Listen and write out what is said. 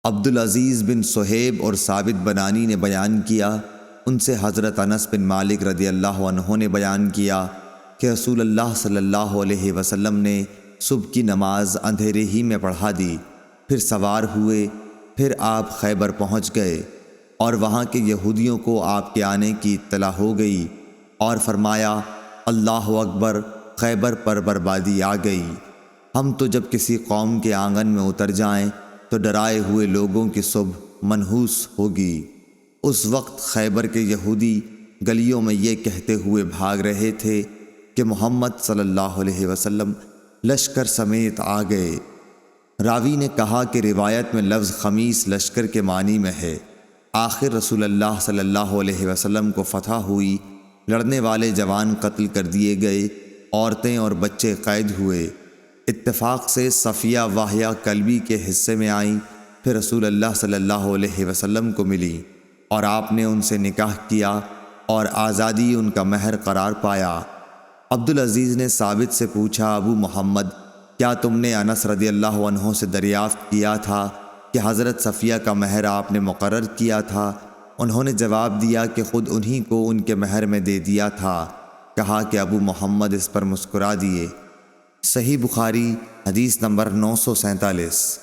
عبدالعزیز بن صہیب اور ثابت بنانی نے بیان کیا، ان سے حضرت انس بن مالک رضی اللہ عنہ نے بیان کیا کہ رسول اللہ صلی اللہ علیہ وسلم نے صبح کی نماز اندھیرے ہی میں پڑھا دی، پھر سوار ہوئے، پھر آپ خیبر پہنچ گئے اور وہاں کے یہودیوں کو آپ کے آنے کی اطلاع ہو گئی اور فرمایا، اللہ اکبر، خیبر پر بربادی آ گئی۔ ہم تو جب کسی قوم کے آنگن میں اتر جائیں تو ڈرائے ہوئے لوگوں کی صبح منحوس ہوگی۔ اس وقت خیبر کے یہودی گلیوں میں یہ کہتے ہوئے بھاگ رہے تھے کہ محمد صلی اللہ علیہ وسلم لشکر سمیت آ گئے۔ راوی نے کہا کہ روایت میں لفظ خمیس لشکر کے معنی میں ہے۔ آخر رسول اللہ صلی اللہ علیہ وسلم کو فتح ہوئی، لڑنے والے جوان قتل کر دیے گئے، عورتیں اور بچے قید ہوئے۔ اتفاق سے صفیہ واہیہ کلبی کے حصے میں آئیں، پھر رسول اللہ صلی اللہ علیہ وسلم کو ملی اور آپ نے ان سے نکاح کیا اور آزادی ان کا مہر قرار پایا۔ عبدالعزیز نے ثابت سے پوچھا، ابو محمد، کیا تم نے انس رضی اللہ عنہ سے دریافت کیا تھا کہ حضرت صفیہ کا مہر آپ نے مقرر کیا تھا؟ انہوں نے جواب دیا کہ خود انہی کو ان کے مہر میں دے دیا تھا۔ کہا کہ ابو محمد اس پر مسکرا دیے۔ صحیح بخاری حدیث نمبر 947۔